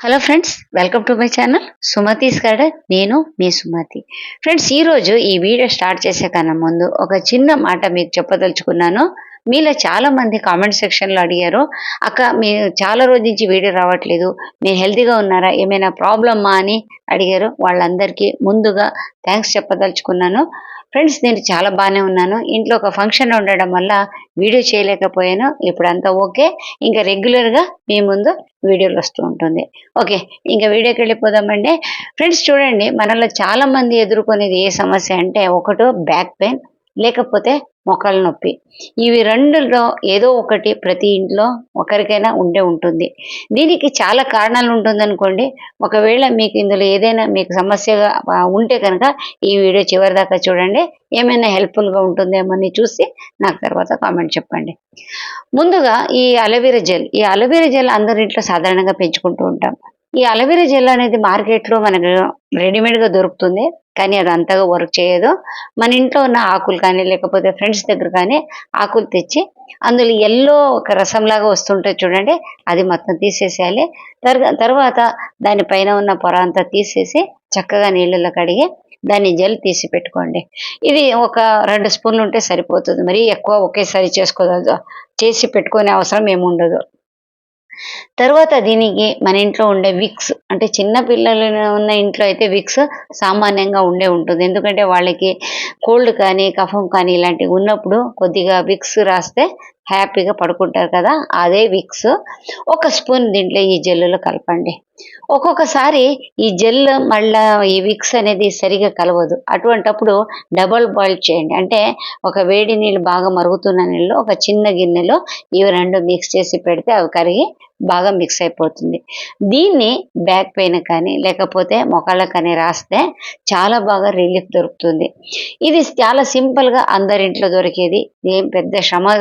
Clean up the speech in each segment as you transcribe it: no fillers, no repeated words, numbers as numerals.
Hello friends, welcome to my channel Sumathi's garden. నేను మీ Sumathi. Friends, ఈరోజు ఈ వీడియో స్టార్ట్ చేసే కన్నా ముందు ఒక చిన్న మాట మీకు చెప్పదలుచుకున్నాను. మీలో చాలా మంది కామెంట్ సెక్షన్లో అడిగారు, అక్క మీరు చాలా రోజు నుంచి వీడియో రావట్లేదు, మీరు హెల్తీగా ఉన్నారా, ఏమైనా ప్రాబ్లమ్మా అని అడిగారు. వాళ్ళందరికీ ముందుగా థ్యాంక్స్ చెప్పదలుచుకున్నాను. ఫ్రెండ్స్, నేను చాలా బాగానే ఉన్నాను. ఇంట్లో ఒక ఫంక్షన్ ఉండడం వల్ల వీడియో చేయలేకపోయాను. ఇప్పుడు అంతా ఓకే. ఇంకా రెగ్యులర్గా మీ ముందు వీడియోలు వస్తూ ఉంటుంది. ఓకే, ఇంకా వీడియోకి వెళ్ళిపోదామండి. ఫ్రెండ్స్ చూడండి, మనలో చాలా మంది ఎదుర్కొనేది ఏ సమస్య అంటే, ఒకటో బ్యాక్ పెయిన్, లేకపోతే మోకాళ్ళ నొప్పి. ఇవి రెండులో ఏదో ఒకటి ప్రతి ఇంట్లో ఒకరికైనా ఉండే ఉంటుంది. దీనికి చాలా కారణాలు ఉంటుందనుకోండి. ఒకవేళ మీకు ఇందులో ఏదైనా మీకు సమస్యగా ఉంటే కనుక ఈ వీడియో చివరి దాకా చూడండి. ఏమైనా హెల్ప్ఫుల్గా ఉంటుందేమో అని చూసి నాకు తర్వాత కామెంట్ చెప్పండి. ముందుగా ఈ అలోవెరా జెల్ అందరింట్లో సాధారణంగా పెంచుకుంటూ ఉంటాం. ఈ అలోవెరా జెల్ అనేది మార్కెట్లో మనకు రెడీమేడ్గా దొరుకుతుంది, కానీ అది అంతగా వర్క్ చేయదు. మన ఇంట్లో ఉన్న ఆకులు కానీ, లేకపోతే ఫ్రెండ్స్ దగ్గర కానీ ఆకులు తెచ్చి అందులో ఎల్లో ఒక రసంలాగా వస్తుంటుంది చూడండి, అది మొత్తం తీసేసేయాలి. తర్వాత దానిపైన ఉన్న పొర అంతా తీసేసి చక్కగా నీళ్ళలో కడిగి దాన్ని జెల్ తీసి పెట్టుకోండి. ఇది ఒక 2 స్పూన్లు ఉంటే సరిపోతుంది. మరీ ఎక్కువ ఒకేసారి చేసి పెట్టుకునే అవసరం ఏముండదు. తర్వాత దీనికి మన ఇంట్లో ఉండే విక్స్, అంటే చిన్న పిల్లలు ఉన్న ఇంట్లో అయితే విక్స్ సామాన్యంగా ఉంటుంది. ఎందుకంటే వాళ్ళకి కోల్డ్ కానీ, కఫం కానీ ఇలాంటివి ఉన్నప్పుడు కొద్దిగా విక్స్ రాస్తే హ్యాపీగా పడుకుంటారు కదా, అదే విక్స్. ఒక స్పూన్ దీంట్లో ఈ జెల్లులో కలపండి. ఒక్కొక్కసారి ఈ జెల్ మళ్ళా ఈ విక్స్ అనేది సరిగా కలవదు. అటువంటప్పుడు డబల్ బాయిల్ చేయండి. అంటే ఒక వేడి నీళ్ళు బాగా మరుగుతున్న నీళ్ళు ఒక చిన్న గిన్నెలో ఇవి రెండు మిక్స్ చేసి పెడితే అవి కరిగి బాగా మిక్స్ అయిపోతుంది. దీన్ని బ్యాక్ పెయిన్ కానీ, లేకపోతే మొకాళ్ళకు కానీ రాస్తే చాలా బాగా రిలీఫ్ దొరుకుతుంది. ఇది చాలా సింపుల్గా అందరింట్లో దొరికేది. ఏం పెద్ద శ్రమ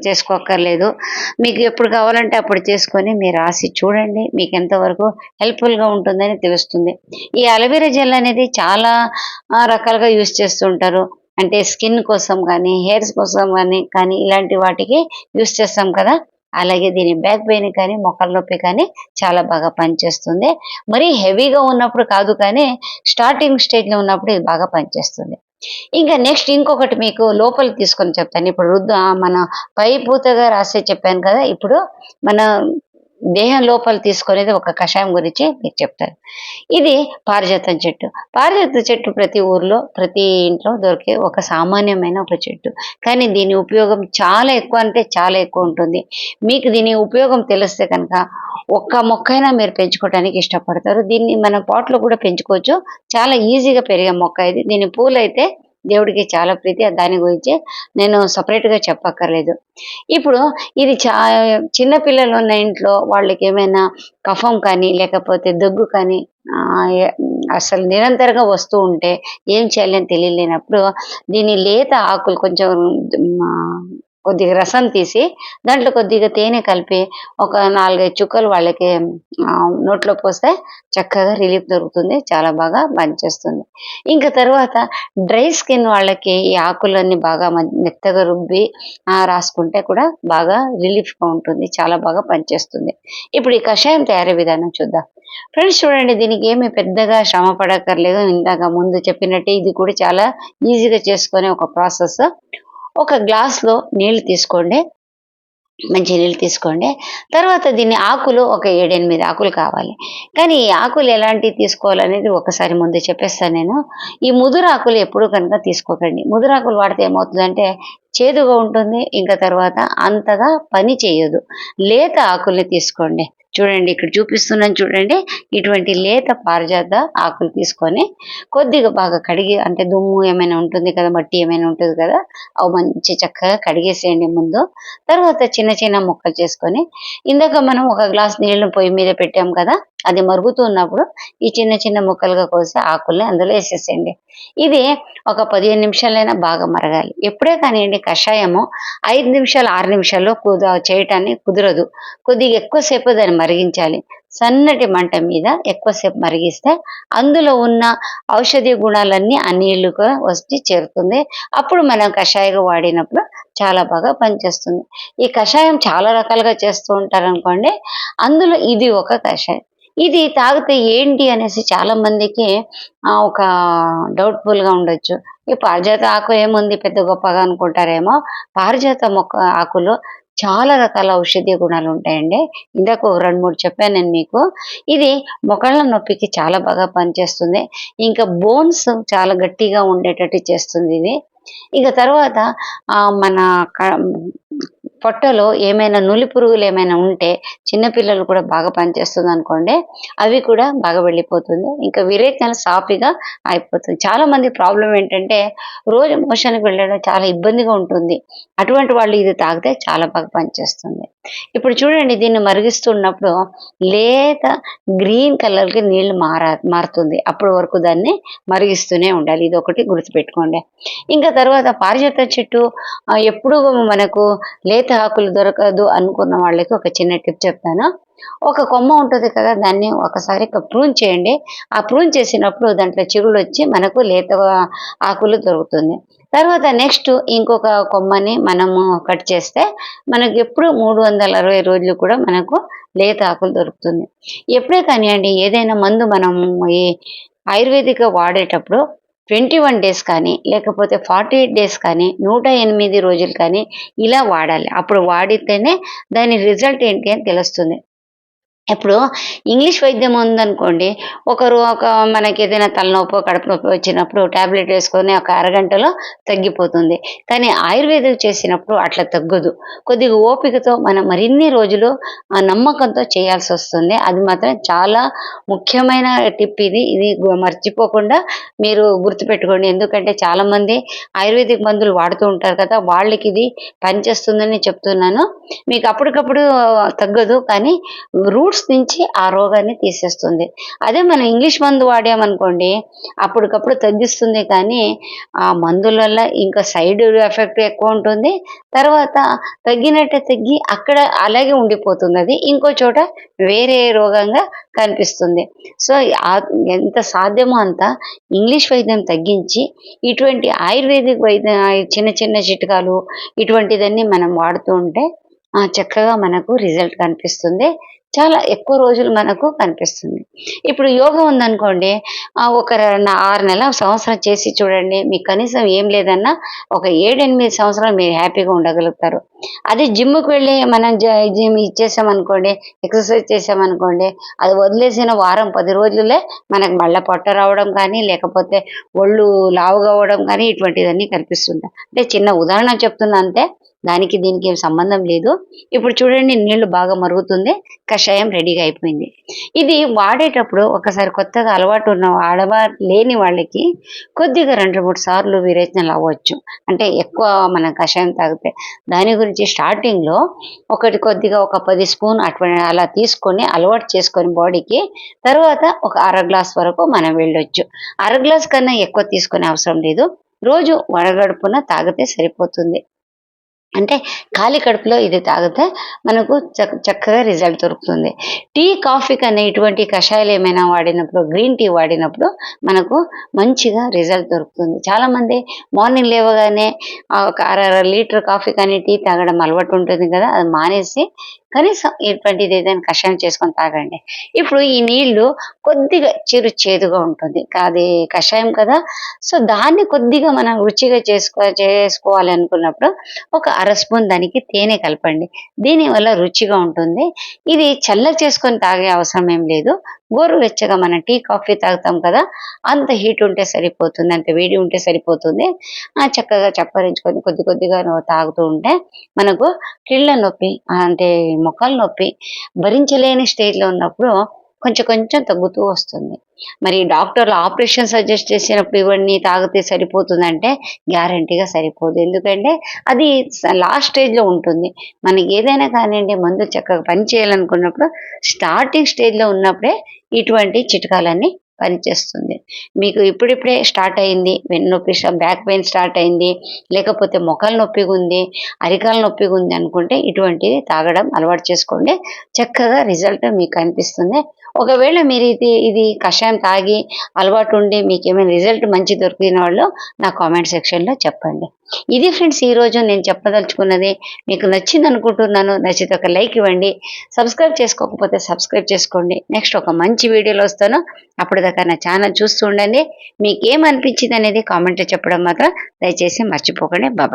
చేసుకోక్కర్లేదు. మీకు ఎప్పుడు కావాలంటే అప్పుడు చేసుకొని మీరు రాసి చూడండి, మీకు ఎంతవరకు హెల్ప్ఫుల్గా ఉంటుందని తెలుస్తుంది. ఈ అలోవెరా జెల్ అనేది చాలా రకాలుగా యూస్ చేస్తుంటారు. అంటే స్కిన్ కోసం కానీ, హెయిర్స్ కోసం కానీ ఇలాంటి వాటికి యూస్ చేస్తాం కదా. అలాగే దీని బ్యాక్ పెయిన్ కానీ, మొక్కల నొప్పి కానీ చాలా బాగా పనిచేస్తుంది. మరీ హెవీగా ఉన్నప్పుడు కాదు, కానీ స్టార్టింగ్ స్టేజ్లో ఉన్నప్పుడు ఇది బాగా పనిచేస్తుంది. ఇంకా నెక్స్ట్ ఇంకొకటి మీకు లోపల తీసుకొని చెప్తాను. ఇప్పుడు మన పై పూతగా రాసే చెప్పాను కదా, ఇప్పుడు మన దేహం లోపల తీసుకునేది ఒక కషాయం గురించి మీకు చెప్తాను. ఇది పారిజాతం చెట్టు. పారిజాత చెట్టు ప్రతి ఊర్లో, ప్రతి ఇంట్లో దొరికే ఒక సామాన్యమైన ఒక చెట్టు. కానీ దీని ఉపయోగం చాలా ఎక్కువ, అంటే చాలా ఎక్కువ ఉంటుంది. మీకు దీని ఉపయోగం తెలిస్తే కనుక ఒక్క మొక్కైనా మీరు పెంచుకోవడానికి ఇష్టపడతారు. దీన్ని మన పాట్లో కూడా పెంచుకోవచ్చు. చాలా ఈజీగా పెరిగే మొక్క ఇది. దీని పూలు అయితే దేవుడికి చాలా ప్రీతి. దాని గురించి నేను సపరేట్గా చెప్పక్కర్లేదు. ఇప్పుడు ఇది చిన్న పిల్లలు ఉన్న ఇంట్లో వాళ్ళకి ఏమైనా కఫం కానీ, లేకపోతే దగ్గు కానీ అసలు నిరంతరంగా వస్తూ ఉంటే ఏం చేయాలని తెలియలేనప్పుడు దీని లేత ఆకులు కొంచెం కొద్దిగా రసం తీసి దాంట్లో కొద్దిగా తేనె కలిపి ఒక 4-5 చుక్కలు వాళ్ళకి నోట్లో పోస్తే చక్కగా రిలీఫ్ దొరుకుతుంది. చాలా బాగా పనిచేస్తుంది. ఇంకా తర్వాత డ్రై స్కిన్ వాళ్ళకి ఈ ఆకులన్నీ బాగా మెత్తగా రుబ్బి రాసుకుంటే కూడా బాగా రిలీఫ్గా ఉంటుంది. చాలా బాగా పనిచేస్తుంది. ఇప్పుడు ఈ కషాయం తయారీ విధానం చూద్దాం. ఫ్రెండ్స్ చూడండి, దీనికి ఏమి పెద్దగా శ్రమ పడక్కర్లేదు. ఇందాక ముందు చెప్పినట్టే ఇది కూడా చాలా ఈజీగా చేసుకునే ఒక ప్రాసెస్. ఒక గ్లాస్లో నీళ్లు తీసుకోండి, మంచి నీళ్ళు తీసుకోండి. తర్వాత దీన్ని ఆకులు ఒక 7-8 ఆకులు కావాలి. కానీ ఈ ఆకులు ఎలాంటివి తీసుకోవాలనేది ఒకసారి ముందు చెప్పేస్తాను నేను. ఈ ముదురు ఆకులు ఎప్పుడు కనుక తీసుకోకండి. ముదురు ఆకులు వాడితే ఏమవుతుందంటే చేదుగా ఉంటుంది, ఇంకా తర్వాత అంతగా పని చేయదు. లేత ఆకుల్ని తీసుకోండి. చూడండి, ఇక్కడ చూపిస్తున్నాను చూడండి. ఇటువంటి లేత పారిజాత ఆకులు తీసుకొని కొద్దిగా బాగా కడిగి, అంటే దుమ్ము ఏమైనా ఉంటుంది కదా, మట్టి ఏమైనా ఉంటుంది కదా, అవి మంచి చక్కగా కడిగేసేయండి ముందు. తర్వాత చిన్న చిన్న ముక్కలు చేసుకొని, ఇందాక మనం ఒక గ్లాస్ నీళ్లు పొయ్యి మీద పెట్టాం కదా, అది మరుగుతున్నప్పుడు ఈ చిన్న చిన్న ముక్కలుగా కోసి ఆకుల్ని అందులో వేసేసేయండి. ఇది ఒక 15 నిమిషాలైనా బాగా మరగాలి. ఎప్పుడే కానివ్వండి, కషాయము 5 నిమిషాలు 6 నిమిషాల్లో చేయటానికి కుదరదు. కొద్దిగా ఎక్కువసేపు దాన్ని మరిగించాలి. సన్నటి మంట మీద ఎక్కువసేపు మరిగిస్తే అందులో ఉన్న ఔషధీయ గుణాలన్నీ ఆ నీళ్లుగా వచ్చి చేరుతుంది. అప్పుడు మనం కషాయంగా వాడినప్పుడు చాలా బాగా పనిచేస్తుంది. ఈ కషాయం చాలా రకాలుగా చేస్తూ ఉంటారు అనుకోండి, అందులో ఇది ఒక కషాయం. ఇది తాగితే ఏంటి అనేసి చాలా మందికి ఒక డౌట్‌ఫుల్‌గా ఉండొచ్చు. ఈ పారిజాత ఆకు ఏముంది పెద్ద గొప్పగా అనుకుంటారేమో. పారిజాత మొక్క ఆకులో చాలా రకాల ఔషధీయ గుణాలుంటాయండి. ఇందాక ఓ 2, 3 చెప్పాను నేను మీకు. ఇది మోకాళ్ళ నొప్పికి చాలా బాగా పనిచేస్తుంది. ఇంకా బోన్స్ చాలా గట్టిగా ఉండేటట్టు చేస్తుందిది. ఇక తర్వాత మన క పొట్టలో ఏమైనా నులి పురుగులేమైనా ఉంటే చిన్న పిల్లలు కూడా బాగా పనిచేస్తుందనుకోండి. అవి కూడా బాగా వెళ్ళిపోతుంది. ఇంకా విరేచన సాఫీగా అయిపోతుంది. చాలా మంది ప్రాబ్లమ్ ఏంటంటే రోజు మోషన్‌కి వెళ్ళడం చాలా ఇబ్బందిగా ఉంటుంది. అటువంటి వాళ్ళు ఇది తాగితే చాలా బాగా పనిచేస్తుంది. ఇప్పుడు చూడండి దీన్ని మరిగిస్తున్నప్పుడు లేత గ్రీన్ కలర్‌కి నీళ్లు మారుతుంది. అప్పటి వరకు దాన్ని మరిగిస్తూనే ఉండాలి. ఇదొకటి గుర్తుపెట్టుకోండి. ఇంకా తర్వాత పారిజాత చెట్టు ఎప్పుడూ మనకు లేత ఆకులు దొరకదు అనుకున్న వాళ్ళకి ఒక చిన్న టిప్ చెప్తాను. ఒక కొమ్మ ఉంటది కదా! దాన్ని ఒకసారి ప్రూన్ చేయండి. ఆ ప్రూన్ చేసినప్పుడు దాంట్లో చిగుళ్ళొచ్చి మనకు లేత ఆకులు దొరుకుతుంది. తర్వాత నెక్స్ట్ ఇంకొక కొమ్మని మనము కట్ చేస్తే మనకెప్పుడు 360 రోజులు కూడా మనకు లేత ఆకులు దొరుకుతుంది. ఎప్పుడే కానియండి ఏదైనా మందు మనము ఈ ఆయుర్వేదిక వాడేటప్పుడు 21 డేస్ కానీ, లేకపోతే 48 డేస్ కానీ, 108 రోజులు కానీ ఇలా వాడాలి. అప్పుడు వాడితేనే దాని రిజల్ట్ ఏంటి అని తెలుస్తుంది. ఇప్పుడు ఇంగ్లీష్ వైద్యం ఉందనుకోండి, మనకేదైనా తలనొప్పో, కడుపు నొప్పో వచ్చినప్పుడు టాబ్లెట్ వేసుకొని ఒక అరగంటలో తగ్గిపోతుంది. కానీ ఆయుర్వేదం చేసినప్పుడు అట్లా తగ్గదు. కొద్దిగా ఓపికతో మనం మరిన్ని రోజులు నమ్మకంతో చేయాల్సొస్తుంది. అది మాత్రం చాలా ముఖ్యమైన టిప్ ఇది. ఇది మర్చిపోకుండా మీరు గుర్తుపెట్టుకోండి. ఎందుకంటే చాలామంది ఆయుర్వేదిక్ మందులు వాడుతూ ఉంటారు కదా! వాళ్ళకిది పనిచేస్తుందని చెప్తున్నాను. మీకు అప్పటికప్పుడు తగ్గదు. కానీ రూట్స్ నుంచి ఆ రోగాన్ని తీసేస్తుంది. అదే మనం ఇంగ్లీష్ మందు వాడామనుకోండి, అప్పటికప్పుడు తగ్గిస్తుంది కానీ, ఆ మందుల వల్ల ఇంకా సైడ్ ఎఫెక్ట్ ఎక్కువుంటుంది. తర్వాత తగ్గినట్టే తగ్గి అక్కడ అలాగే ఉండిపోతుందది. ఇంకో చోట వేరే రోగంగా కనిపిస్తుంది. సో, ఎంత సాధ్యమో అంత ఇంగ్లీష్ వైద్యం తగ్గించి, ఇటువంటి ఆయుర్వేదిక్ చిన్న చిన్న చిట్కాలు ఇటువంటిదన్నీ మనం వాడుతూ ఉంటే చక్కగా మనకు రిజల్ట్ కనిపిస్తుంది. చాలా ఎక్కువ రోజులు మనకు కనిపిస్తుంది. ఇప్పుడు యోగా ఉందనుకోండి, ఒక 6 నెలలు, సంవత్సరం చేసి చూడండి. మీకు కనీసం ఏం లేదన్నా ఒక 7, 8 సంవత్సరాలు మీరు హ్యాపీగా ఉండగలుగుతారు. అదే జిమ్‌కి వెళ్ళి మనం జిమ్ ఇచ్చేసామనుకోండి, ఎక్సర్సైజ్ చేశామనుకోండి, అది వదిలేసిన వారం, 10 రోజులే మనకు మళ్ళా పొట్ట రావడం కానీ, లేకపోతే ఒళ్ళు లావుగా అవ్వడం కానీ ఇటువంటివన్నీ కనిపిస్తుంటాయి. అంటే చిన్న ఉదాహరణ చెప్తున్నా అంతే. దానికి దీనికి ఏం సంబంధం లేదు. ఇప్పుడు చూడండి నీళ్లు బాగా మరుగుతుంది. కషాయం రెడీగా అయిపోయింది. ఇది వాడేటప్పుడు ఒకసారి కొత్తగా అలవాటు లేని వాళ్ళకి కొద్దిగా 2, 3 సార్లు విరేచనలు అవ్వచ్చు. అంటే ఎక్కువ మనం కషాయం తాగితే. దాని గురించి స్టార్టింగ్‌లో కొద్దిగా ఒక 10 స్పూన్ అలా తీసుకొని అలవాటు చేసుకొని బాడీకి, తర్వాత ఒక అర గ్లాస్ వరకు మనం వెళ్ళొచ్చు. అర గ్లాస్ కన్నా ఎక్కువ తీసుకునే అవసరం లేదు. రోజు వడగడుపున తాగితే సరిపోతుంది. అంటే ఖాళీ కడుపులో ఇది తాగితే మనకు చక్కగా రిజల్ట్ దొరుకుతుంది. టీ, కాఫీ కన్నా ఇటువంటి కషాయాలేమైనా వాడినప్పుడు, గ్రీన్ టీ వాడినప్పుడు మనకు మంచిగా రిజల్ట్ దొరుకుతుంది. చాలామంది మార్నింగ్ లేవగానే ఒక అర లీటర్ కాఫీ కానీ, టీ తాగడం అలవాటు ఉంటుంది కదా! అది మానేసి కనీసం ఇటువంటిది ఏదైనా కషాయం చేసుకొని తాగండి. ఇప్పుడు ఈ నీళ్లు కొద్దిగా చేదుగా ఉంటుంది. అది కషాయం కదా! సో, దాన్ని కొద్దిగా మనం రుచిగా చేసుకోవాలి అనుకున్నప్పుడు ఒక అర స్పూన్ దానికి తేనె కలపండి. దీనివల్ల రుచిగా ఉంటుంది. ఇది చల్లగా చేసుకొని తాగే అవసరం ఏం లేదు. గోరువెచ్చగా మనం టీ, కాఫీ తాగుతాం కదా! అంత హీట్ ఉంటే సరిపోతుంది. అంత వేడి ఉంటే సరిపోతుంది. చక్కగా చప్పరించుకొని కొద్ది కొద్దిగా తాగుతూ ఉంటే మనకు కీళ్ళ నొప్పి అంటే మోకాళ్ళ నొప్పి భరించలేని స్టేజ్‌లో ఉన్నప్పుడు కొంచెం కొంచెం తగ్గుతూ వస్తుంది. మరి డాక్టర్లు ఆపరేషన్ సజెస్ట్ చేసినప్పుడు ఇవన్నీ తాగితే సరిపోతుందంటే గ్యారంటీగా సరిపోదు. ఎందుకంటే అది లాస్ట్ స్టేజ్‌లో ఉంటుంది. మనకి ఏదైనా కానియండి మందు చక్కగా పని చేయాలనుకున్నప్పుడు స్టార్టింగ్ స్టేజ్‌లో ఉన్నప్పుడే ఇటువంటి చిట్కాలన్నీ పనిచేస్తుంది. మీకు ఇప్పుడిప్పుడే స్టార్ట్ అయింది. వెన్నునొప్పి, బ్యాక్ పెయిన్ స్టార్ట్ అయింది. లేకపోతే మోకాళ్ళ నొప్పిగుంది, అరికాళ్ళ నొప్పిగుంది అనుకుంటే ఇటువంటివి తాగడం అలవాటు చేసుకోండి. చక్కగా రిజల్ట్ మీకు కనిపిస్తుంది. ఒకవేళ మీరు ఇది కషాయం తాగి అలవాటు ఉండి మీకేమైనా రిజల్ట్ మంచి దొరికిన వాళ్ళు నా కామెంట్ సెక్షన్లో చెప్పండి. ఇది ఫ్రెండ్స్ ఈరోజు నేను చెప్పదలుచుకున్నది. మీకు నచ్చింది అనుకుంటున్నాను. నచ్చితే ఒక లైక్ ఇవ్వండి. సబ్స్క్రైబ్ చేసుకోకపోతే సబ్స్క్రైబ్ చేసుకోండి. నెక్స్ట్ ఒక మంచి వీడియోలో వస్తాను. అప్పటిదాకా నా ఛానల్ చూస్తూ ఉండండి. మీకేమనిపించింది అనేది కామెంట్లో చెప్పడం మాత్రం దయచేసి మర్చిపోకండి. బాయ్.